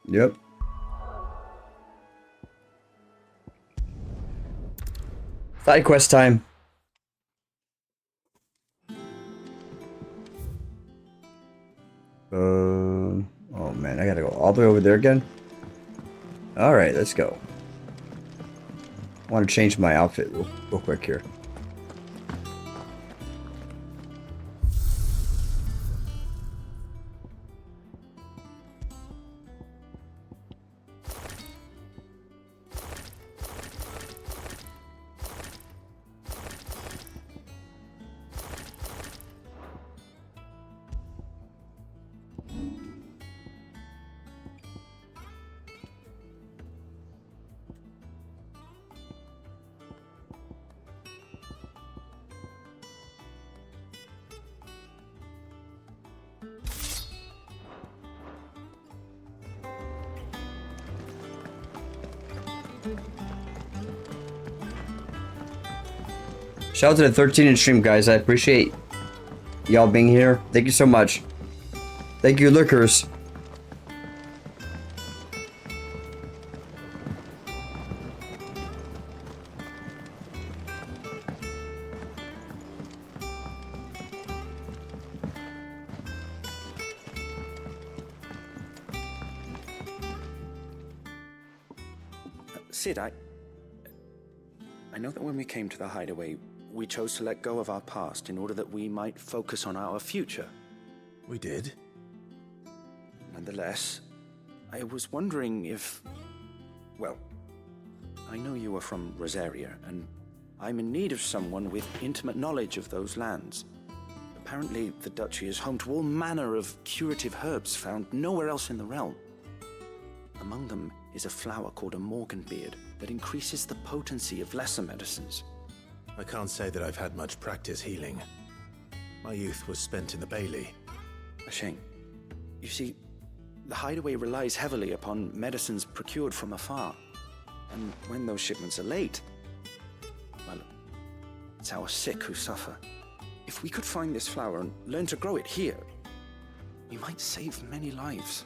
Yep. Side quest time. Oh man, I gotta go all the way over there again. All right, let's go. I want to change my outfit real quick here. Shout out to the 13-inch stream, guys. I appreciate y'all being here. Thank you so much. Thank you, lurkers. Sid, I know that when we came to the hideaway, we chose to let go of our past in order that we might focus on our future. We did? Nonetheless, I was wondering if... Well, I know you are from Rosaria, and I'm in need of someone with intimate knowledge of those lands. Apparently, the duchy is home to all manner of curative herbs found nowhere else in the realm. Among them is a flower called a morganbeard that increases the potency of lesser medicines. I can't say that I've had much practice healing. My youth was spent in the Bailey. A shame. You see, the hideaway relies heavily upon medicines procured from afar. And when those shipments are late, well, it's our sick who suffer. If we could find this flower and learn to grow it here, we might save many lives.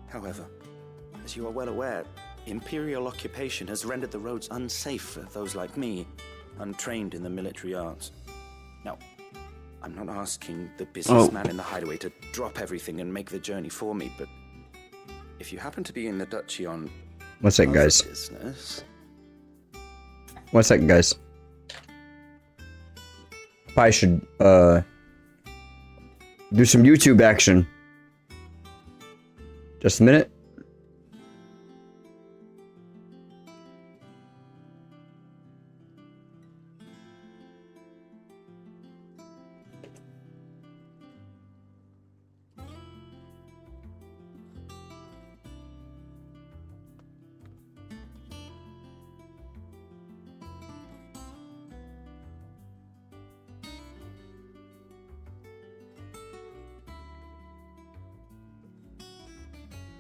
However, as you are well aware, imperial occupation has rendered the roads unsafe for those like me, untrained in the military arts. Now, I'm not asking the businessman in the hideaway to drop everything and make the journey for me, but if you happen to be in the duchy on 1 second, guys. business... 1 second, guys. Probably should do some YouTube action. Just a minute.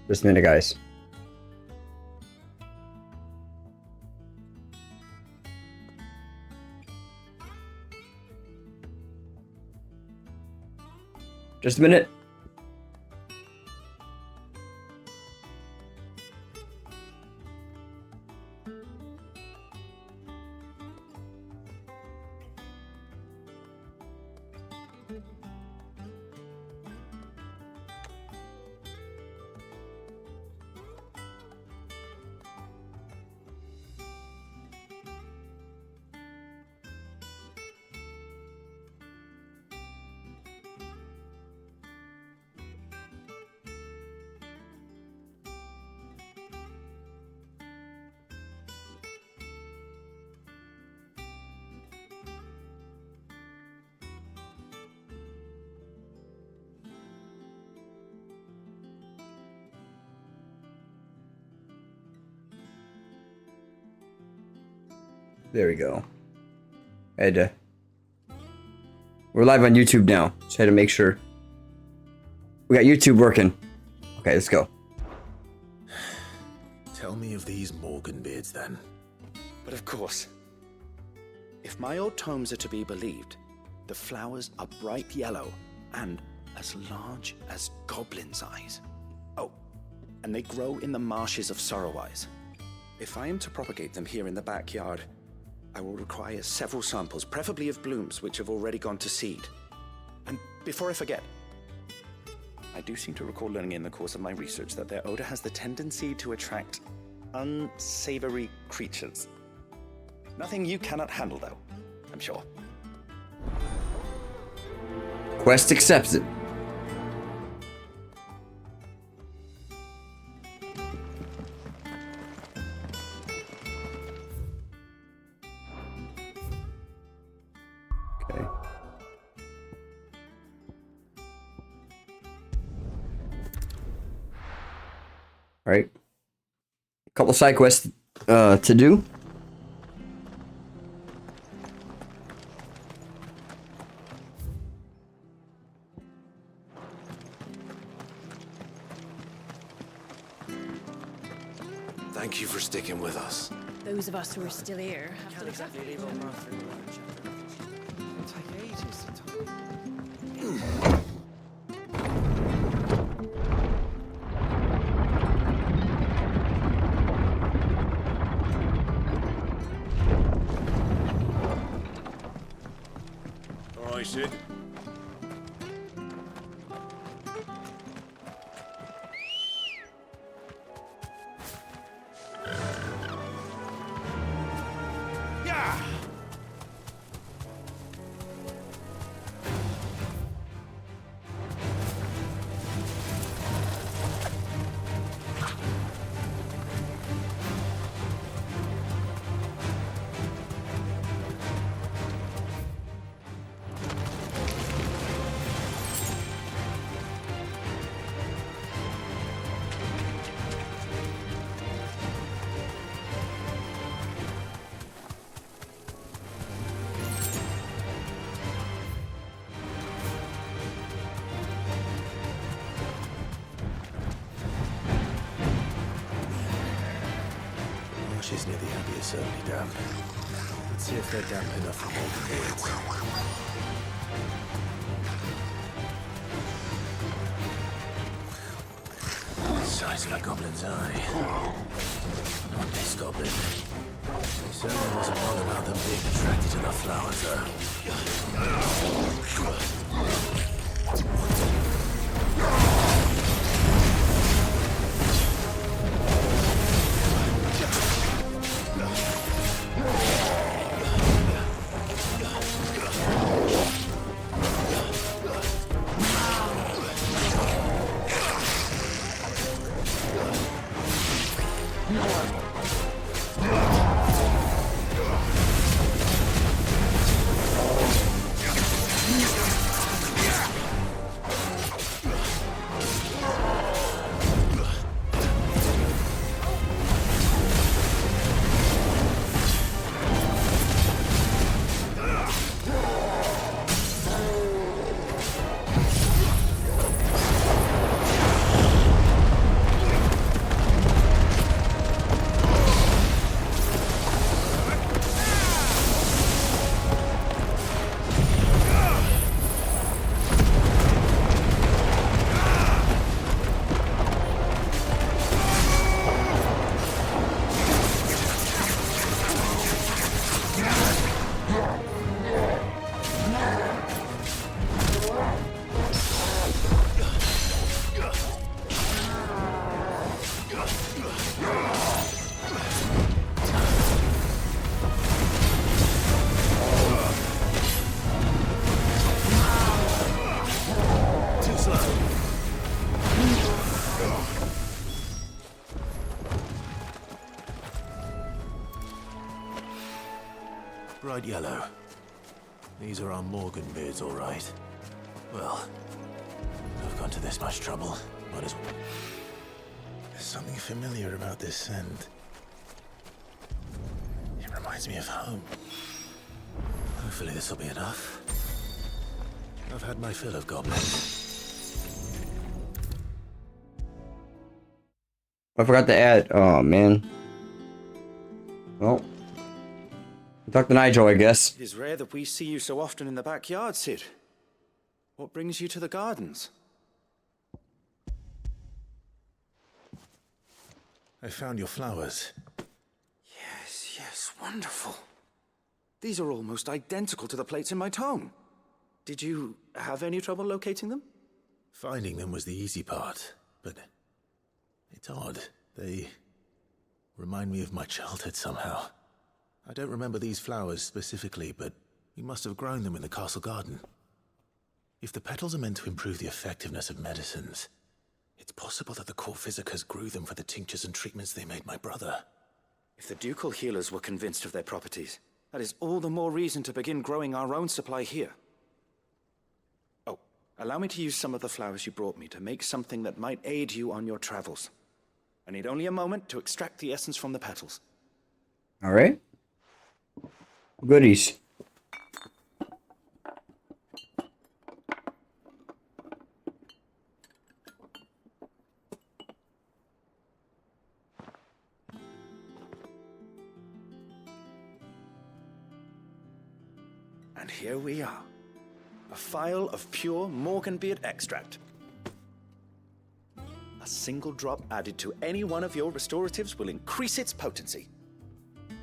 Just a minute, guys. Just a minute. There we go. We're live on YouTube now. Just had to make sure. We got YouTube working. Okay, let's go. Tell me of these morganbeards, then. But of course. If my old tomes are to be believed, the flowers are bright yellow and as large as goblins' eyes. Oh, and they grow in the marshes of Sorrowwise. If I am to propagate them here in the backyard, I will require several samples, preferably of blooms which have already gone to seed. And before I forget, I do seem to recall learning in the course of my research that their odor has the tendency to attract unsavory creatures. Nothing you cannot handle, though, I'm sure. Quest accepted. Okay. All right. A couple side quests to do. Thank you for sticking with us. Those of us who are still here have to exactly leave on It'll take ages to talk. All right, Sid. She's near the Abbey is certainly damp. Let's see if they're damp enough for more birds. Size of a goblin's eye. Not this goblin. He certainly wasn't wrong about them being attracted to the flowers, Bright yellow. These are our Morgan beards, all right. Well, I've gone to this much trouble. Might as well. There's something familiar about this scent. It reminds me of home. Hopefully this will be enough. I've had my fill of goblins. I forgot to add. Oh man. Well, talk to Nigel, I guess. It is rare that we see you so often in the backyard, Sid. What brings you to the gardens? I found your flowers. Yes, wonderful. These are almost identical to the plates in my tome. Did you have any trouble locating them? Finding them was the easy part, but it's odd. They remind me of my childhood somehow. I don't remember these flowers specifically, but we must have grown them in the castle garden. If the petals are meant to improve the effectiveness of medicines, it's possible that the court physicers grew them for the tinctures and treatments they made my brother. If the ducal healers were convinced of their properties, that is all the more reason to begin growing our own supply here. Oh, allow me to use some of the flowers you brought me to make something that might aid you on your travels. I need only a moment to extract the essence from the petals. All right. Goodies. And here we are. A phial of pure Morganbeard extract. A single drop added to any one of your restoratives will increase its potency.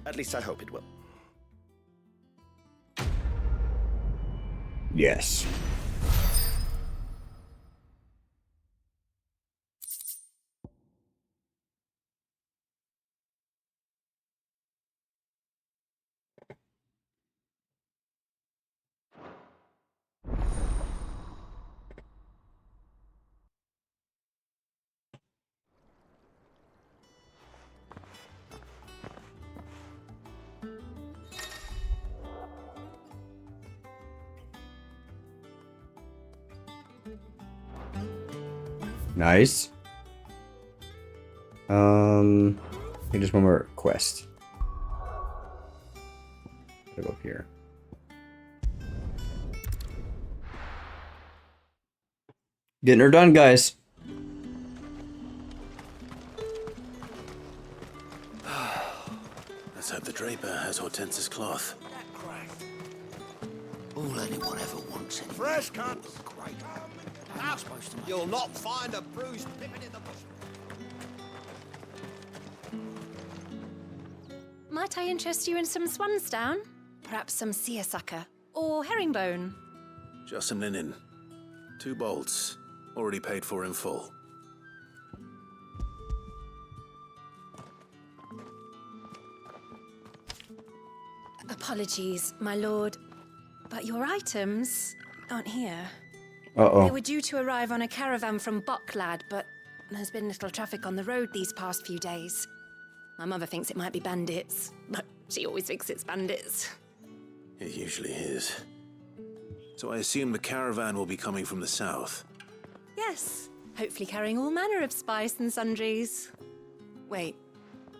At least I hope it will. Yes. Nice. I just one more quest. Gotta go up here. Getting her done, guys. Let's hope the draper has Hortense's cloth. All anyone ever wants anyway. Fresh cuts. Great. Now, you'll not find a bruised pippin in the bush. Might I interest you in some swansdown? Perhaps some seersucker or herringbone? Just some linen. 2 bolts. Already paid for in full. Apologies, my lord, but your items aren't here. Uh-oh. They were due to arrive on a caravan from Bucklad, but there's been little traffic on the road these past few days. My mother thinks it might be bandits, but she always thinks it's bandits. It usually is. So I assume the caravan will be coming from the south. Yes, hopefully carrying all manner of spice and sundries. Wait,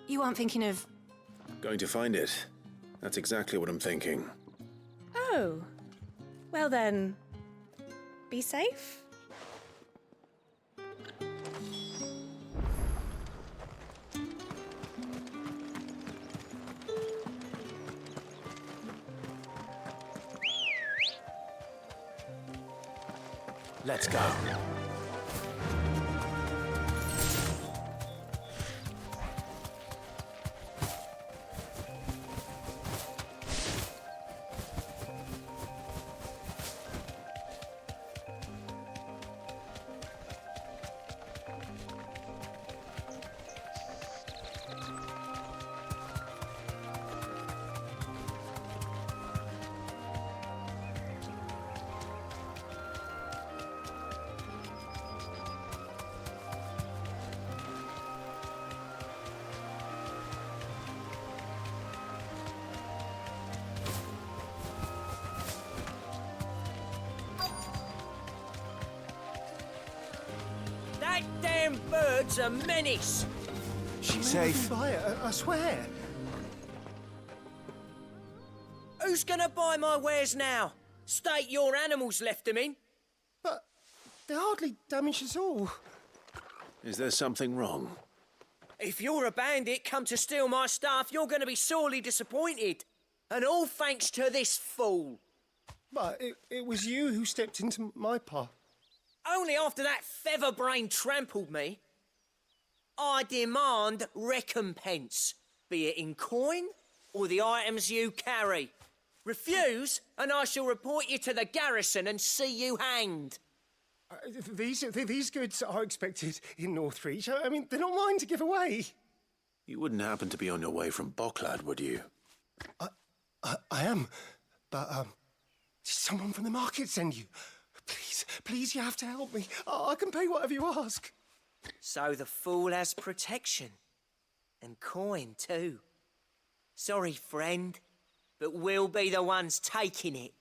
you aren't thinking of... Going to find it. That's exactly what I'm thinking. Oh, well then, be safe. Let's go. That damn bird's a menace. She's safe. Buy it, I swear. Who's gonna buy my wares now? State your animals left them in. But they're hardly damaged at all. Is there something wrong? If you're a bandit come to steal my stuff, you're gonna be sorely disappointed. And all thanks to this fool. But it was you who stepped into my path. Only after that feather-brain trampled me. I demand recompense, be it in coin or the items you carry. Refuse, and I shall report you to the garrison and see you hanged. These goods are expected in Northreach. I mean, they're not mine to give away. You wouldn't happen to be on your way from Bocklad, would you? I am, but did someone from the market send you? Please, you have to help me. I can pay whatever you ask. So the fool has protection. And coin, too. Sorry, friend, but we'll be the ones taking it.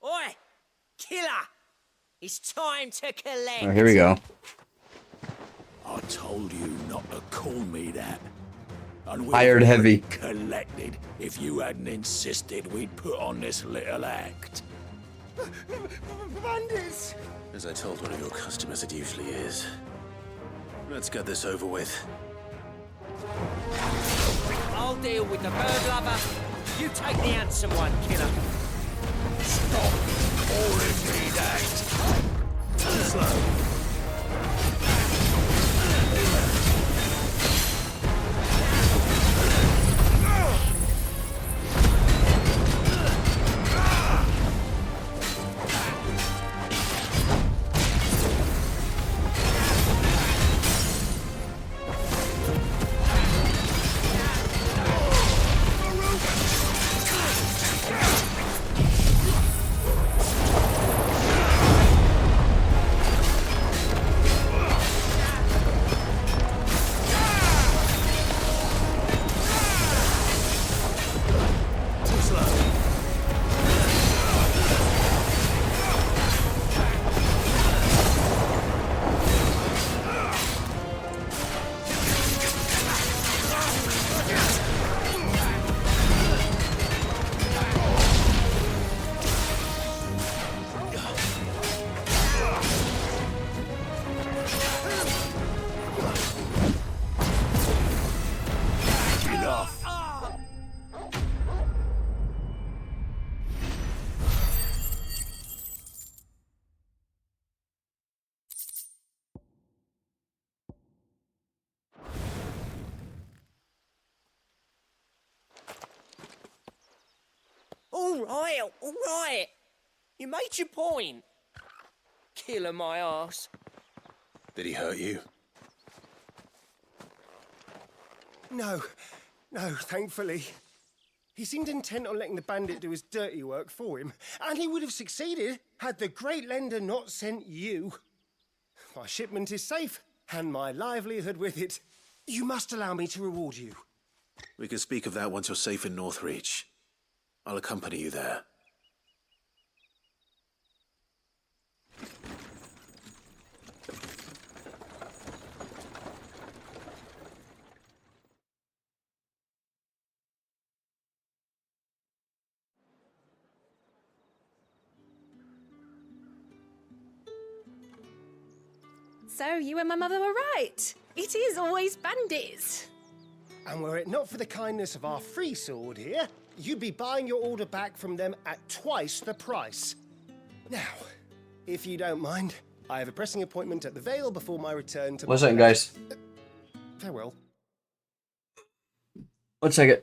Oi! Killer! It's time to collect! Oh, here we go. I told you not to call me that. And we'd Hired have heavy. collected if you hadn't insisted we'd put on this little act. Bandits! As I told one of your customers, it usually is. Let's get this over with. I'll deal with the bird lover. You take the handsome one, killer. Stop calling me that. Too slow. All right. You made your point. Killer my ass. Did he hurt you? No, thankfully. He seemed intent on letting the bandit do his dirty work for him, and he would have succeeded had the great lender not sent you. My shipment is safe, and my livelihood with it. You must allow me to reward you. We can speak of that once you're safe in Northreach. I'll accompany you there. So you and my mother were right. It is always bandits. And were it not for the kindness of our free sword here, you'd be buying your order back from them at twice the price. Now, if you don't mind, I have a pressing appointment at the Vale before my return to... 1 second, guys. Farewell. 1 second.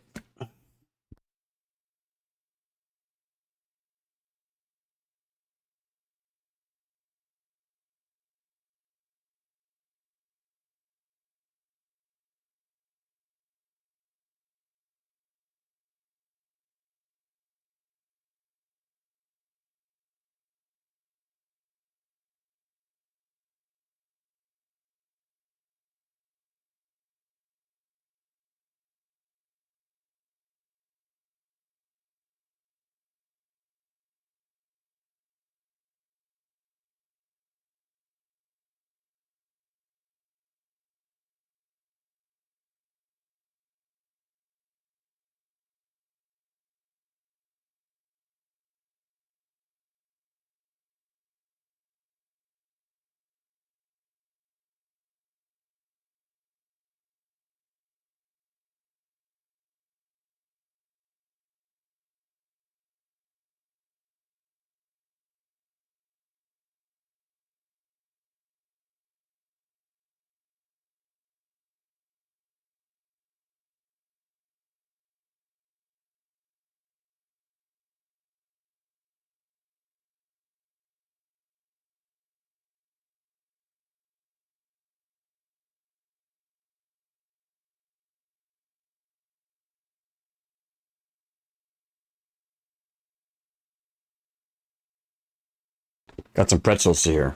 Got some pretzels here.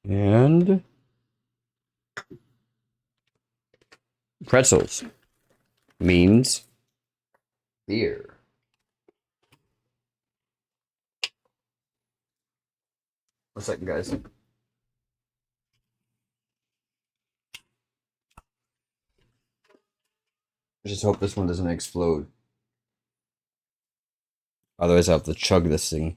And pretzels means beer. One second, guys. I just hope this one doesn't explode. Otherwise, I'll have to chug this thing.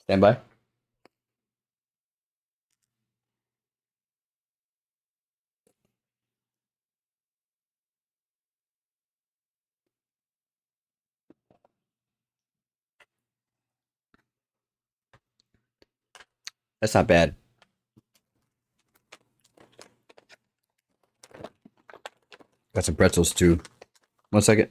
Stand by. That's not bad. Got some pretzels too. 1 second.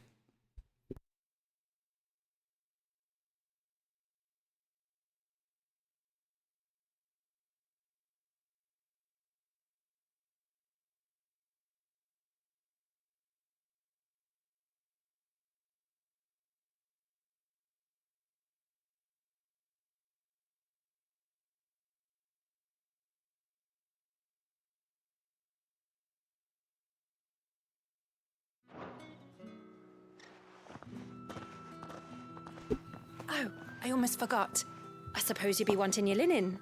Oh, I almost forgot. I suppose you'll be wanting your linen.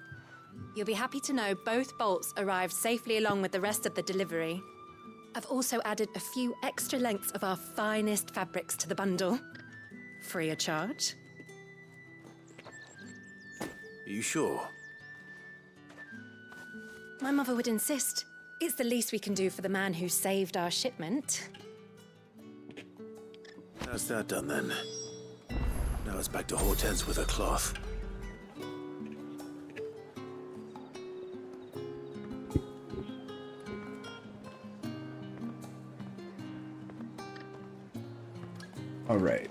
You'll be happy to know both bolts arrived safely along with the rest of the delivery. I've also added a few extra lengths of our finest fabrics to the bundle. Free of charge. Are you sure? My mother would insist. It's the least we can do for the man who saved our shipment. That's that done then. Now it's back to Hortense with her cloth. All right.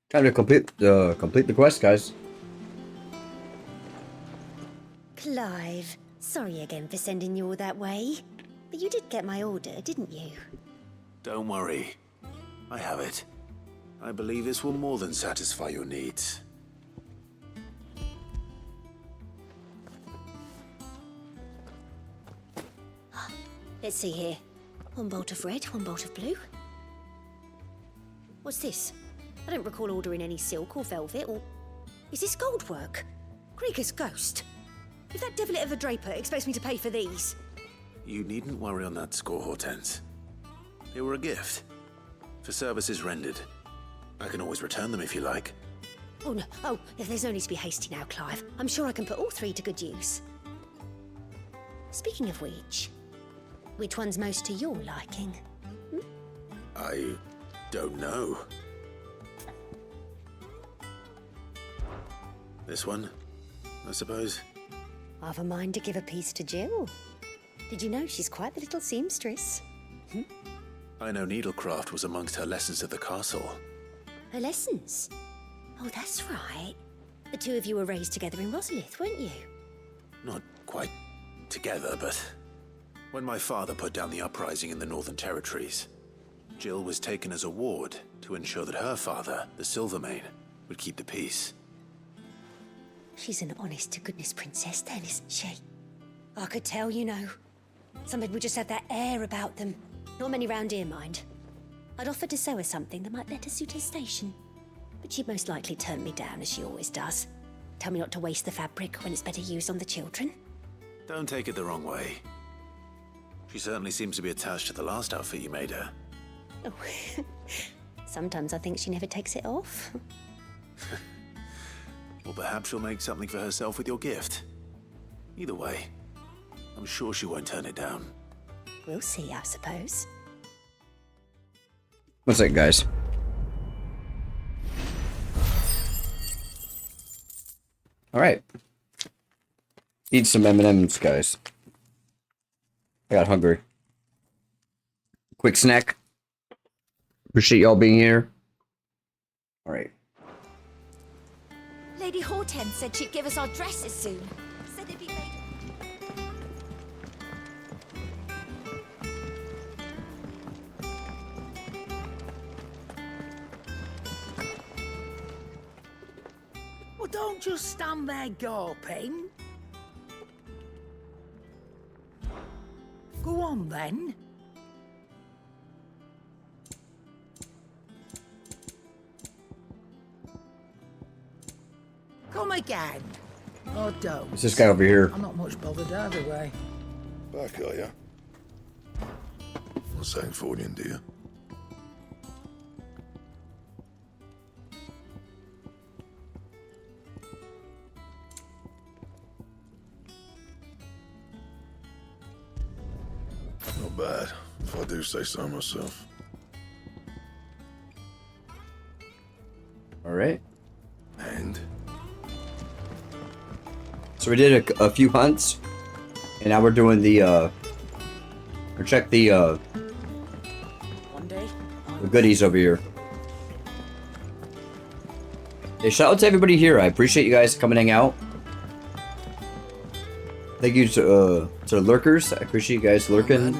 Time to complete the quest, guys. Clive, sorry again for sending you all that way. But you did get my order, didn't you? Don't worry. I have it. I believe this will more than satisfy your needs. Let's see here. One bolt of red, one bolt of blue. What's this? I don't recall ordering any silk or velvet or... Is this gold work? Krieger's ghost. If that devilit of a draper expects me to pay for these... You needn't worry on that score, Hortense. They were a gift. For services rendered. I can always return them if you like. Oh, no. Oh, there's no need to be hasty now, Clive. I'm sure I can put all three to good use. Speaking of which one's most to your liking? I don't know. This one, I suppose. I've a mind to give a piece to Jill. Did you know she's quite the little seamstress? I know needlecraft was amongst her lessons at the castle. Her lessons? Oh, that's right. The two of you were raised together in Rosalith, weren't you? Not quite together, but... When my father put down the uprising in the Northern Territories, Jill was taken as a ward to ensure that her father, the Silvermane, would keep the peace. She's an honest-to-goodness princess then, isn't she? I could tell, you know. Some people just have that air about them. Not many round here, mind. I'd offered to sew her something that might better suit her station. But she'd most likely turn me down, as she always does. Tell me not to waste the fabric when it's better used on the children. Don't take it the wrong way. She certainly seems to be attached to the last outfit you made her. Oh, sometimes I think she never takes it off. Or perhaps she'll make something for herself with your gift. Either way, I'm sure she won't turn it down. We'll see, I suppose. 1 second, guys. All right. Eat some M&Ms, guys. I got hungry. quick snack. Appreciate y'all being here. All right. Lady Hortense said she'd give us our dresses soon. Said they'd be made. Well, don't just stand there gawping. Go on, then. Come again. Or don't. It's this guy over here. I'm not much bothered either way. Back, are ya? What's that for you, dear? Not bad, if I do say so myself. All right. And? So we did a few hunts, and now we're doing the check the One day. goodies over here. Hey, shout out to everybody here. I appreciate you guys coming hang out. Thank you to lurkers. I appreciate you guys lurking.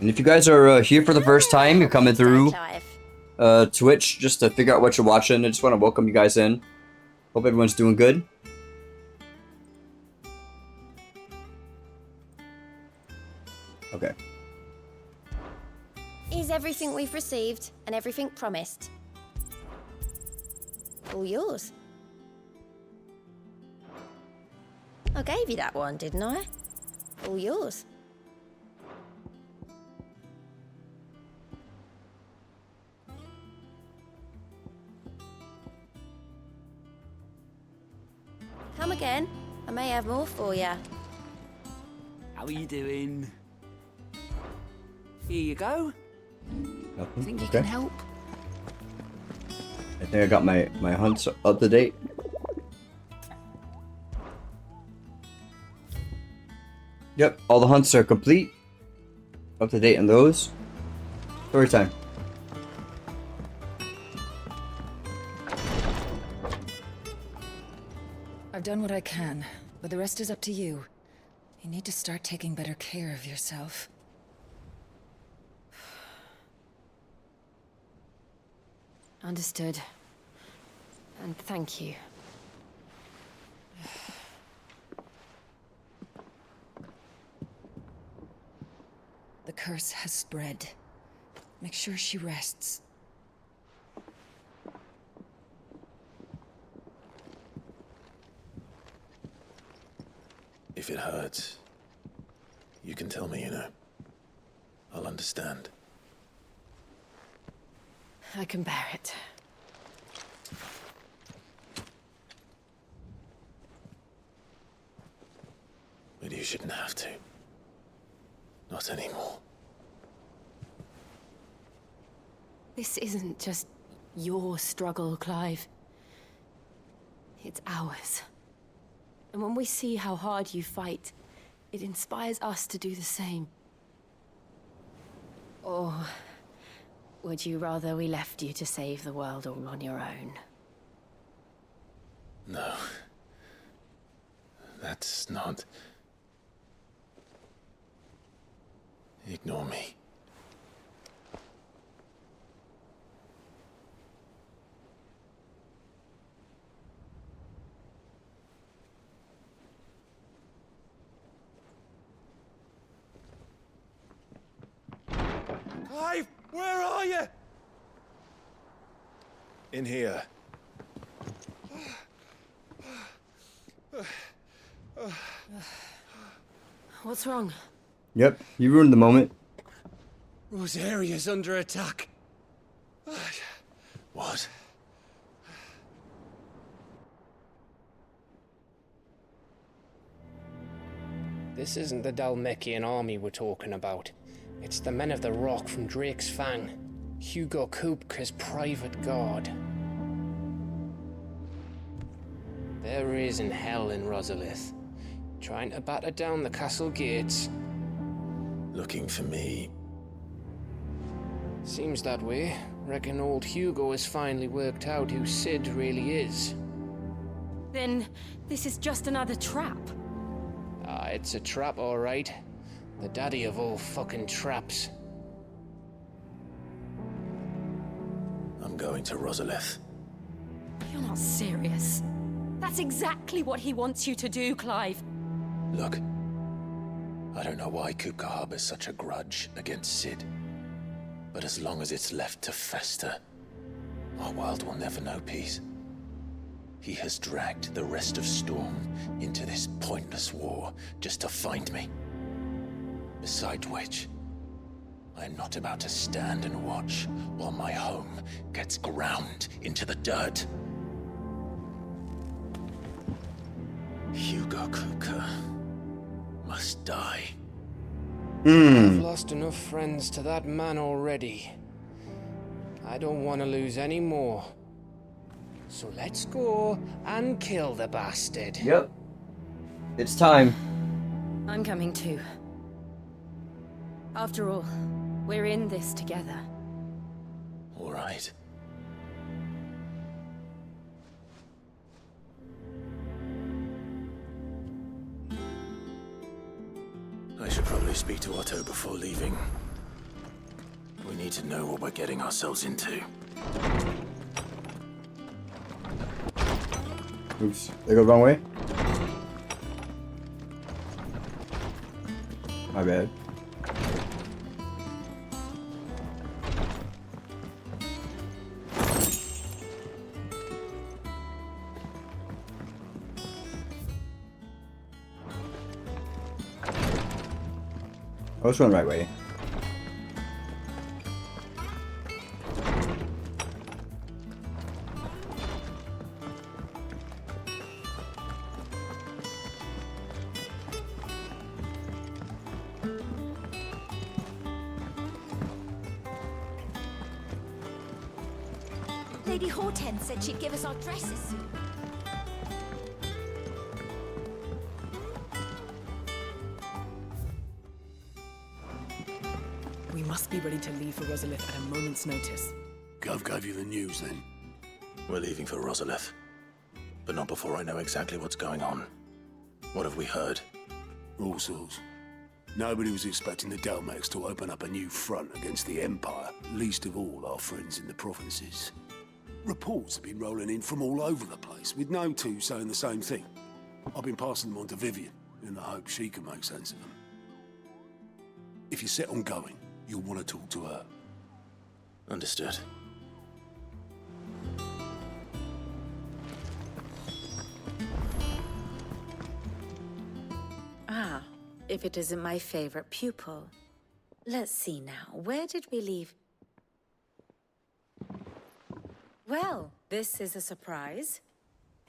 And if you guys are here for the first time, you're coming through Twitch just to figure out what you're watching, I just want to welcome you guys in. Hope everyone's doing good. Okay. Is everything we've received and everything promised all yours? I gave you that one, didn't I? All yours. Come again. I may have more for you. How are you doing? Here you go. Nothing. Think you Okay. can help? I think I got my hunts up to date. Yep, all the hunts are complete. Up to date on those. Story time. I've done what I can, but the rest is up to you. You need to start taking better care of yourself. Understood. And thank you. The curse has spread. Make sure she rests. If it hurts, you can tell me, you know. I'll understand. I can bear it. But you shouldn't have to. Not anymore. This isn't just your struggle, Clive. It's ours. And when we see how hard you fight, it inspires us to do the same. Or would you rather we left you to save the world all on your own? No. That's not... Ignore me. Clive, where are you? In here. What's wrong? Yep, you ruined the moment. Rosaria's under attack. What? This isn't the Dalmekian army we're talking about. It's the men of the Rock from Drake's Fang. Hugo Kupka's private guard. There is in hell in Rosalith, trying to batter down the castle gates. Looking for me? Seems that way. Reckon old Hugo has finally worked out who Sid really is. Then this is just another trap. Ah, it's a trap, all right. The daddy of all fucking traps. I'm going to Rosalith. You're not serious. That's exactly what he wants you to do, Clive. Look, I don't know why Kupka harbors such a grudge against Sid. But as long as it's left to fester, our world will never know peace. He has dragged the rest of Storm into this pointless war just to find me. Besides which, I am not about to stand and watch while my home gets ground into the dirt. Hugo Kupka must die. I've lost enough friends to that man already. I don't want to lose any more. So let's go and kill the bastard. Yep. It's time. I'm coming too. After all, we're in this together. All right. I should probably speak to Otto before leaving. We need to know what we're getting ourselves into. Oops, they go the wrong way? My bad. I was going the right way. Lady Hortense said she'd give us our dresses soon. We must be ready to leave for Rosalith at a moment's notice. Gov gave you the news then? We're leaving for Rosalith. But not before I know exactly what's going on. What have we heard? All sorts. Nobody was expecting the Delmex to open up a new front against the Empire, least of all our friends in the provinces. Reports have been rolling in from all over the place, with no two saying the same thing. I've been passing them on to Vivian, in the hope she can make sense of them. If you're set on going, you'll want to talk to her. Understood. Ah, if it isn't my favorite pupil. Let's see now, where did we leave? Well, this is a surprise.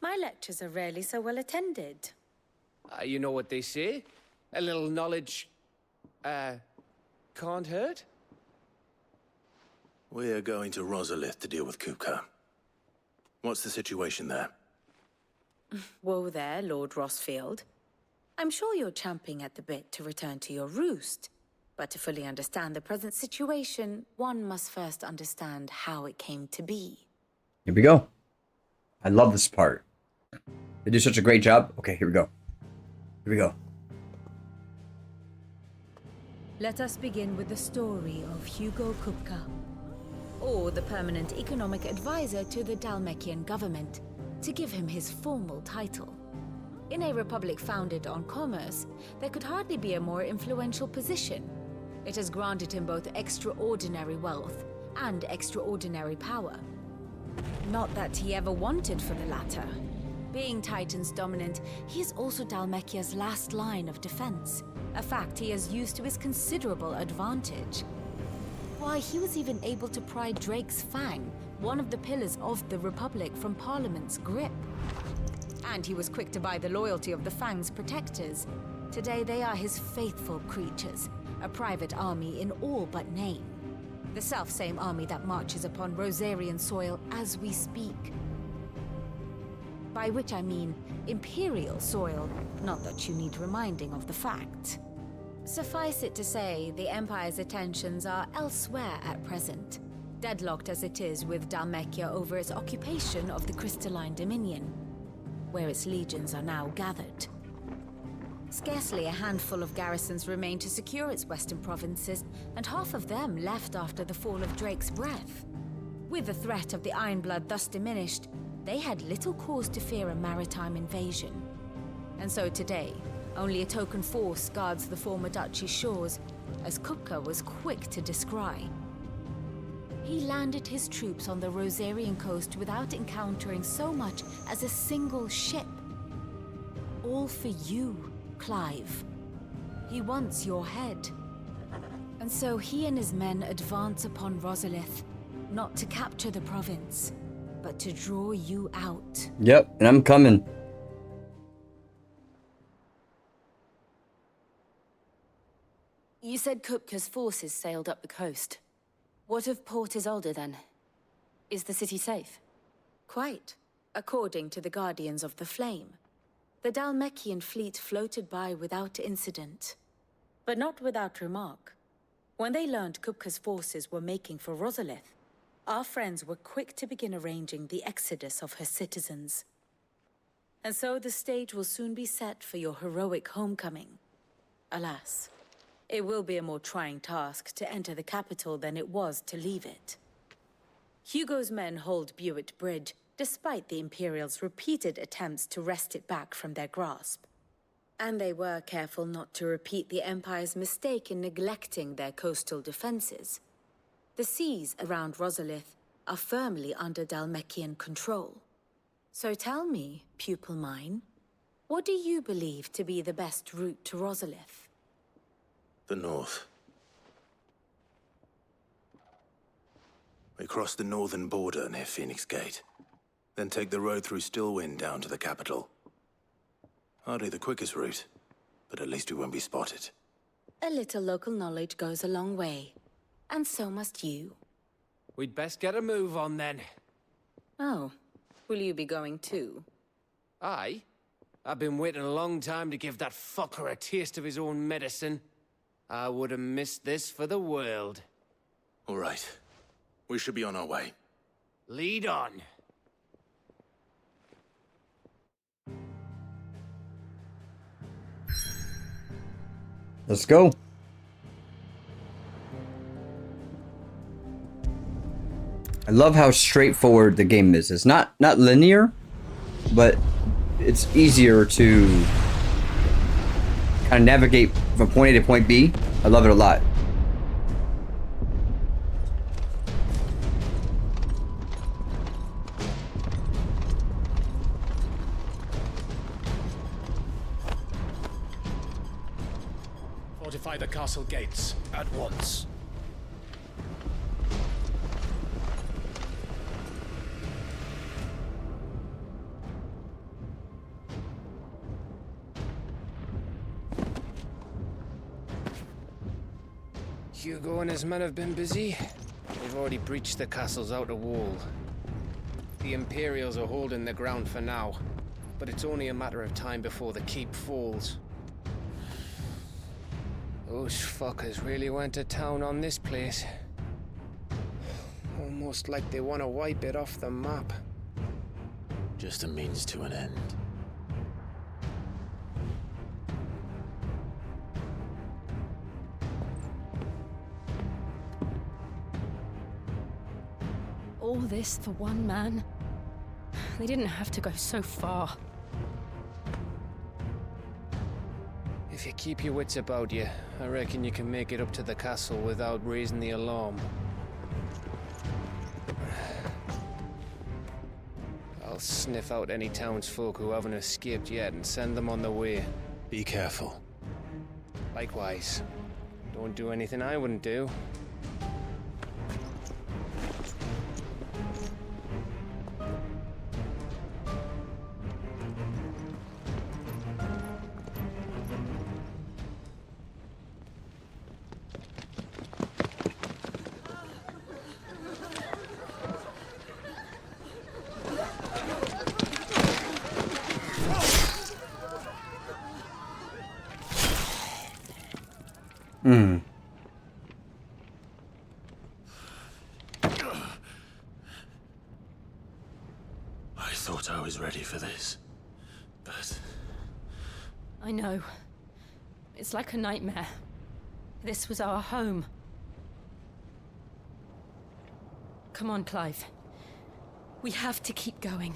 My lectures are rarely so well attended. You know what they say? A little knowledge, can't hurt? We're going to Rosalith to deal with Kupka. What's the situation there? Whoa there, Lord Rossfield. I'm sure you're champing at the bit to return to your roost. But to fully understand the present situation, one must first understand how it came to be. Here we go. I love this part. They do such a great job. Okay, here we go. Here we go. Let us begin with the story of Hugo Kupka, or the permanent economic advisor to the Dalmekian government, to give him his formal title. In a republic founded on commerce, there could hardly be a more influential position. It has granted him both extraordinary wealth and extraordinary power. Not that he ever wanted for the latter. Being Titan's dominant, he is also Dalmekia's last line of defense, a fact he has used to his considerable advantage. Why, he was even able to pry Drake's Fang, one of the pillars of the Republic, from Parliament's grip. And he was quick to buy the loyalty of the Fang's protectors. Today they are his faithful creatures, a private army in all but name. The self-same army that marches upon Rosarian soil as we speak. By which I mean Imperial soil, not that you need reminding of the fact. Suffice it to say, the Empire's attentions are elsewhere at present, deadlocked as it is with Dhalmekia over its occupation of the Crystalline Dominion, where its legions are now gathered. Scarcely a handful of garrisons remain to secure its western provinces, and half of them left after the fall of Drake's Breath. With the threat of the Ironblood thus diminished, they had little cause to fear a maritime invasion. And so today, only a token force guards the former duchy's shores, as Kupka was quick to descry. He landed his troops on the Rosarian coast without encountering so much as a single ship. All for you, Clive. He wants your head. And so he and his men advance upon Rosalith, not to capture the province, but to draw you out. Yep, and I'm coming. You said Kupka's forces sailed up the coast. What of Port Isolde, then? Is the city safe? Quite, according to the Guardians of the Flame. The Dhalmekian fleet floated by without incident. But not without remark. When they learned Kupka's forces were making for Rosalith, our friends were quick to begin arranging the exodus of her citizens. And so the stage will soon be set for your heroic homecoming. Alas, it will be a more trying task to enter the capital than it was to leave it. Hugo's men hold Buett Bridge, despite the Imperials' repeated attempts to wrest it back from their grasp. And they were careful not to repeat the Empire's mistake in neglecting their coastal defenses. The seas around Rosalith are firmly under Dhalmekian control. So tell me, pupil mine, what do you believe to be the best route to Rosalith? The north. We cross the northern border near Phoenix Gate, then take the road through Stillwind down to the capital. Hardly the quickest route, but at least we won't be spotted. A little local knowledge goes a long way, and so must you. We'd best get a move on then. Oh, will you be going too? Aye. I've been waiting a long time to give that fucker a taste of his own medicine. I would have missed this for the world. All right. We should be on our way. Lead on. Let's go. I love how straightforward the game is. It's not linear, but it's easier to kind of navigate from point A to point B. I love it a lot. Fortify the castle gates at once. Hugo and his men have been busy. They've already breached the castle's outer wall. The Imperials are holding the ground for now, but it's only a matter of time before the keep falls. Those fuckers really went to town on this place. Almost like they want to wipe it off the map. Just a means to an end. All this for one man? They didn't have to go so far. If you keep your wits about you, I reckon you can make it up to the castle without raising the alarm. I'll sniff out any townsfolk who haven't escaped yet and send them on their way. Be careful. Likewise. Don't do anything I wouldn't do. Hmm. I thought I was ready for this, but... I know. It's like a nightmare. This was our home. Come on, Clive. We have to keep going.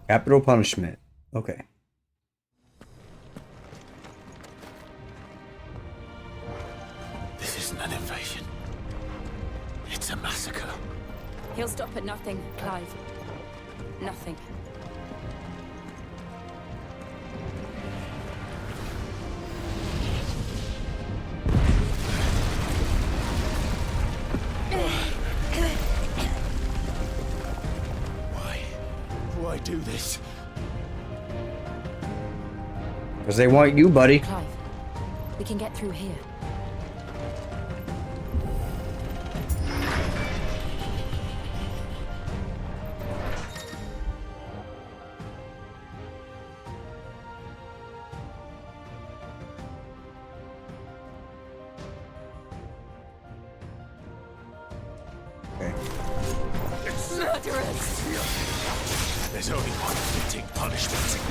Capital punishment. Okay. This isn't an invasion. It's a massacre. He'll stop at nothing, Clive. Nothing. Why do this? Because they want you, buddy. Clive, we can get through here. Murderers! There's only one fitting punishment.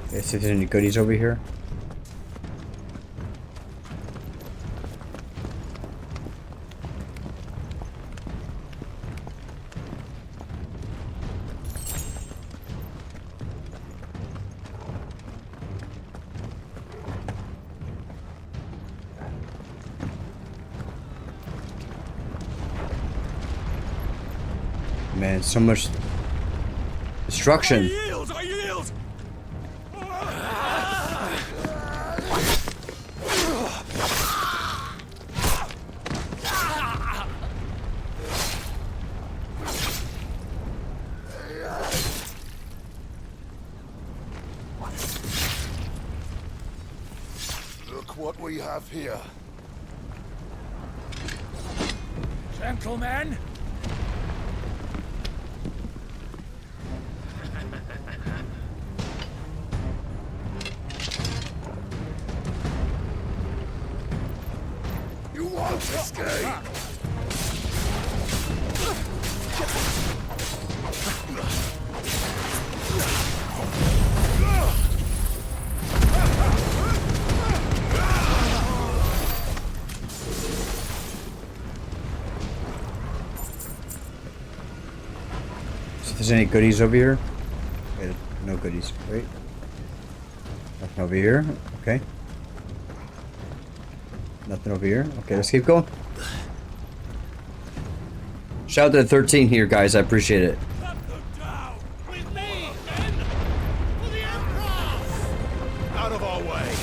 Okay, see if there's any goodies over here. Man, so much destruction. I yield! I yield! Look what we have here. Gentlemen! You won't escape! See if there's any goodies over here. Okay, no goodies. Wait. Nothing over here. Okay. Nothing over here. Okay, let's keep going. Shout out to 13 here, guys. I appreciate it. Out of our way!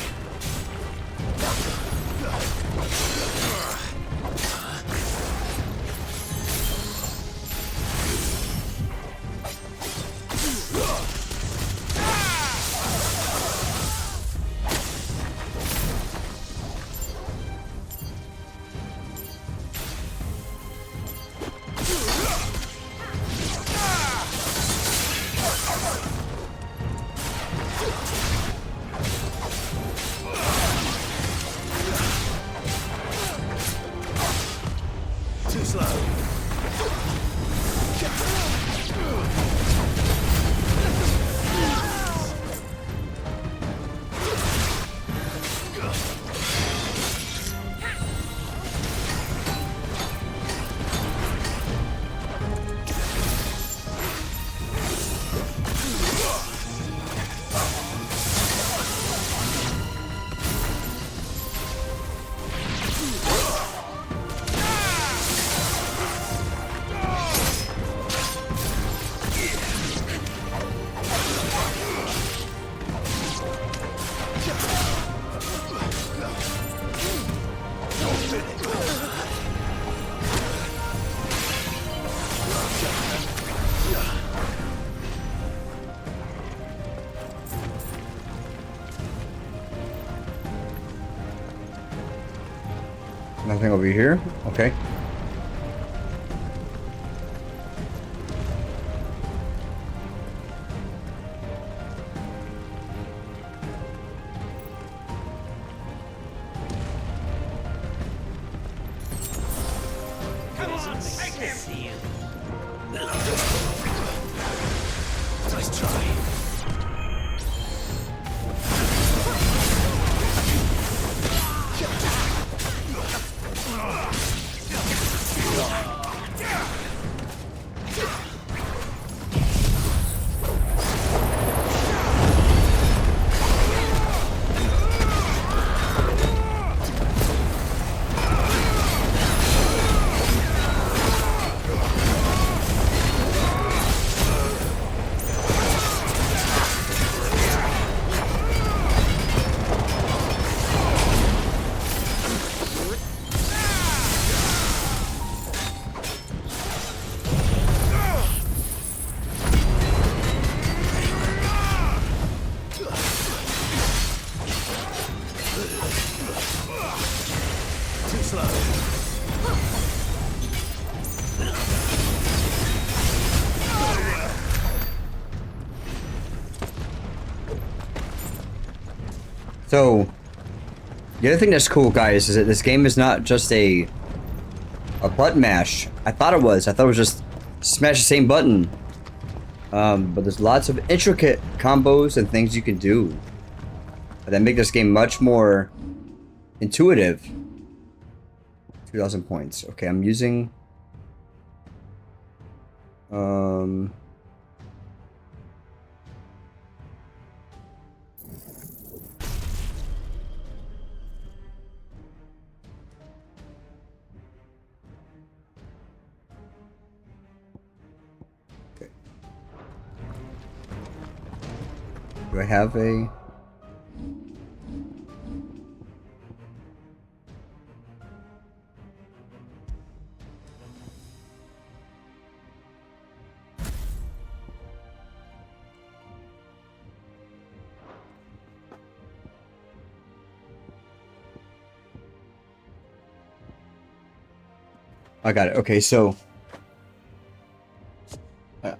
Nothing over here? Okay. Come on, take him! Nice try. Too slow. So, the other thing that's cool, guys, is that this game is not just a button mash. I thought it was. I thought it was just smash the same button. But there's lots of intricate combos and things you can do that make this game much more intuitive. 2,000 points. Okay, I'm using... Okay. Do I have a... I got it. Okay, so...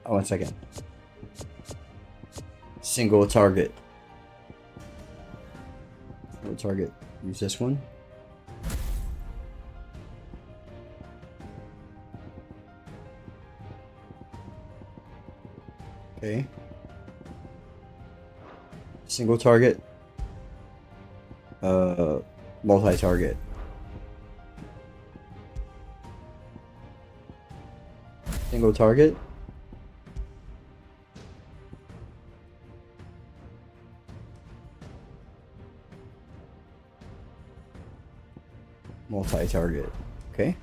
one second. Single target. Single target. Use this one. Okay. Single target. Multi-target. Single target. Multi-target. Okay.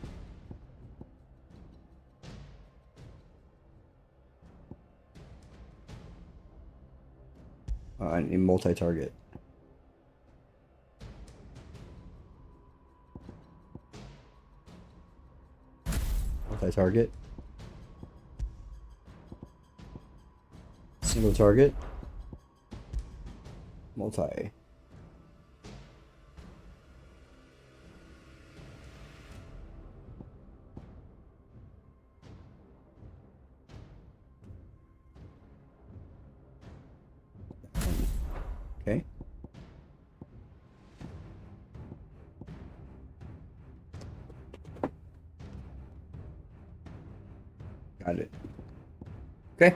I need multi-target. Multi-target. Single target. Multi. Okay. Got it. Okay.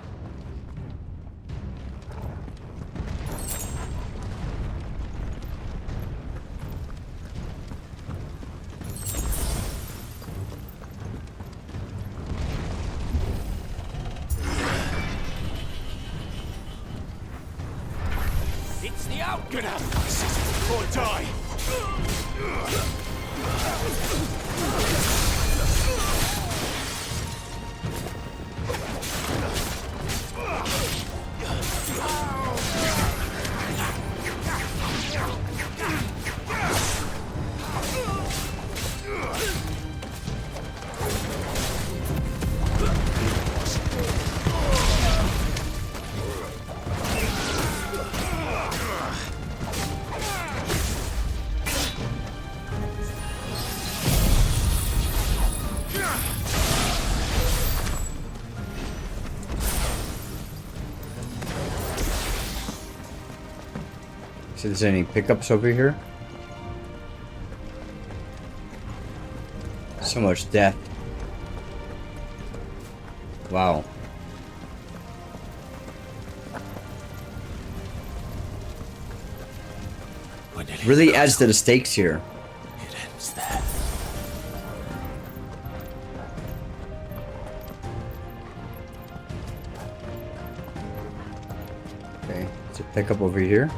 It's the out! Get out of my city or die! See if there's any pickups over here. So much death. Wow. Really adds to the stakes here. It ends there. Okay, let's pick up over here.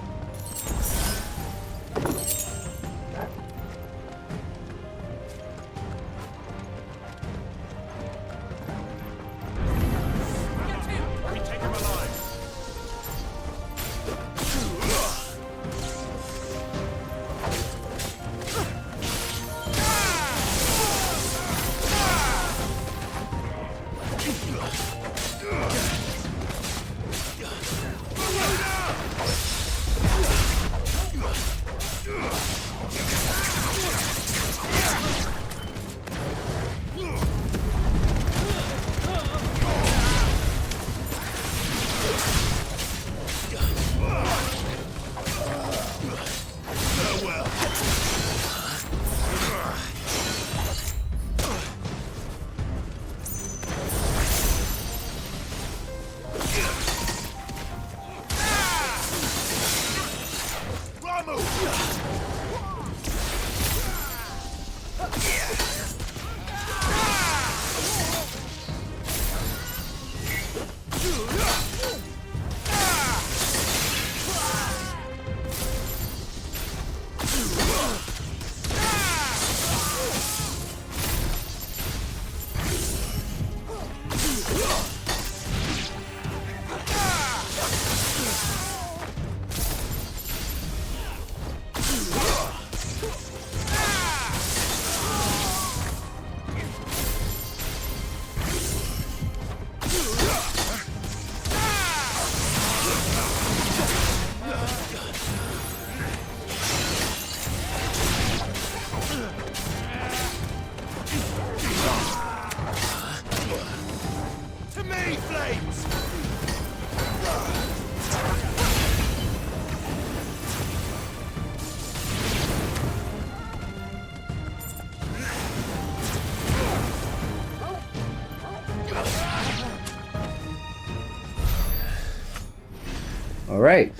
All right.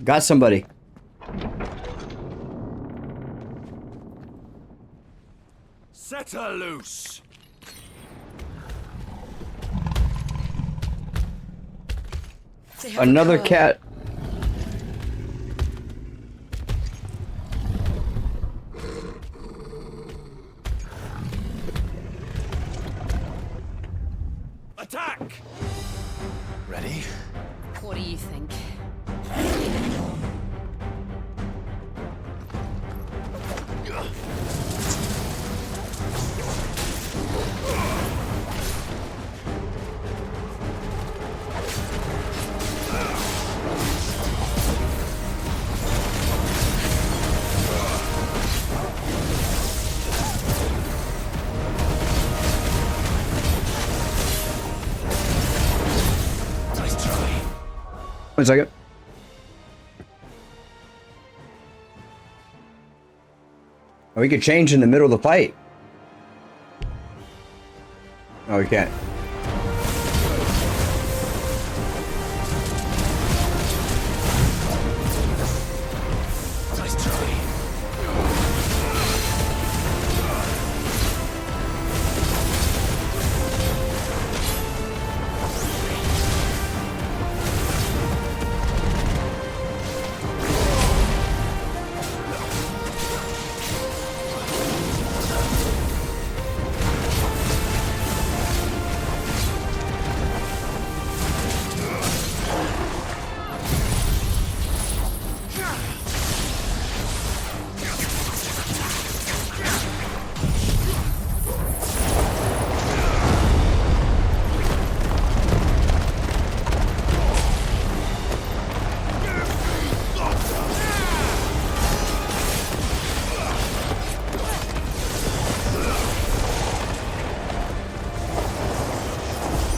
Got somebody. Set her loose. Another cat. Attack! Ready? What do you think? One second. Oh, we could change in the middle of the fight. Oh, we can't. Nice try.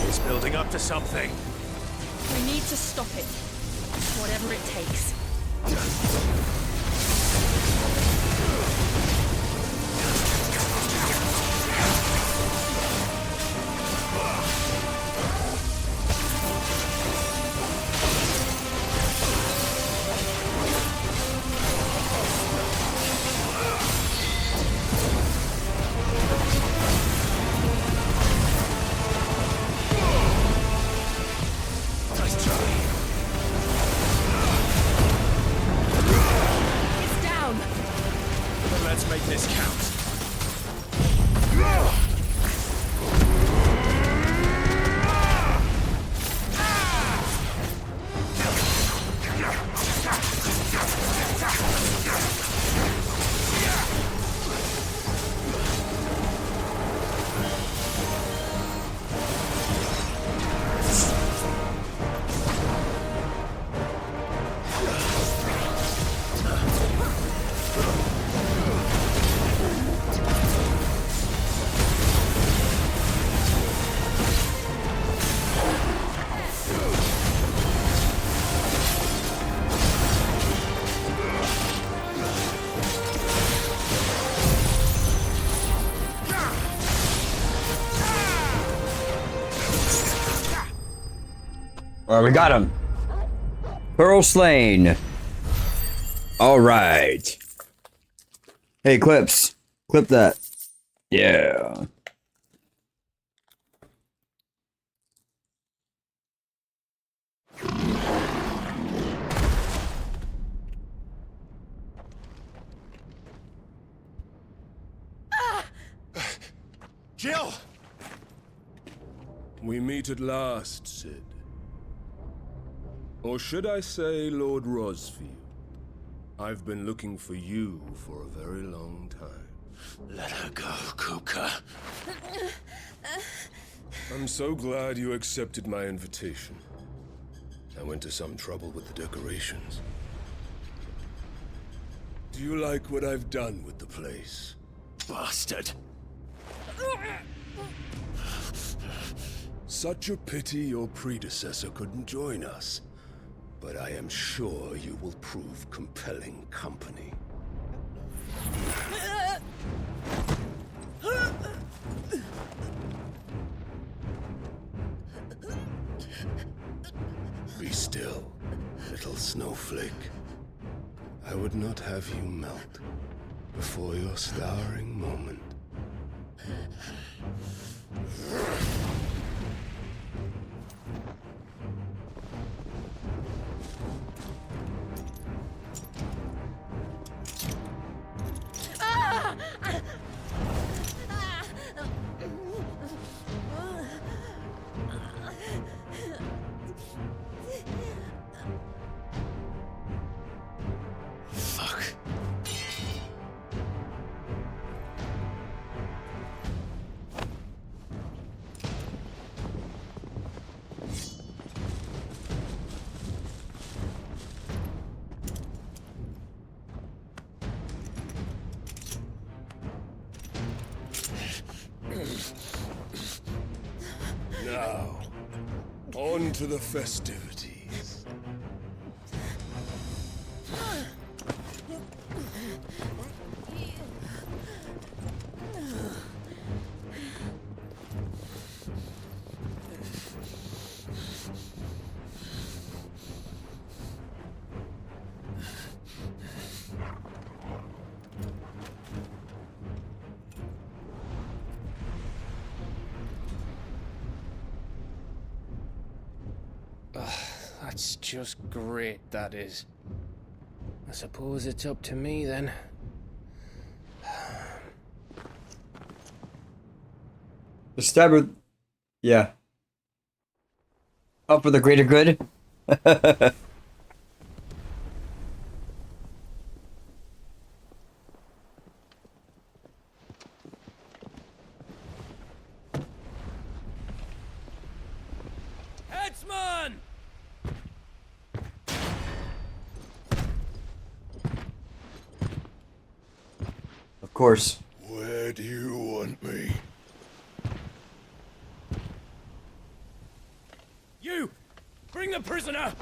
It's building up to something. We need to stop it. Whatever it takes. Alright, we got him. Pearl slain. Alright. Hey, Clips. Clip that. Yeah. Jill! We meet at last, Sid. Or should I say, Lord Rosfield? I've been looking for you for a very long time. Let her go, Kupka. I'm so glad you accepted my invitation. I went to some trouble with the decorations. Do you like what I've done with the place? Bastard. Such a pity your predecessor couldn't join us. But I am sure you will prove compelling company. Be still, little snowflake. I would not have you melt before your starring moment. Now, on to the festivities. That's just great, that is. I suppose it's up to me, then. The stabber... Yeah. Up for the greater good. Headsman! Of course. Where do you want me? You! Bring the prisoner!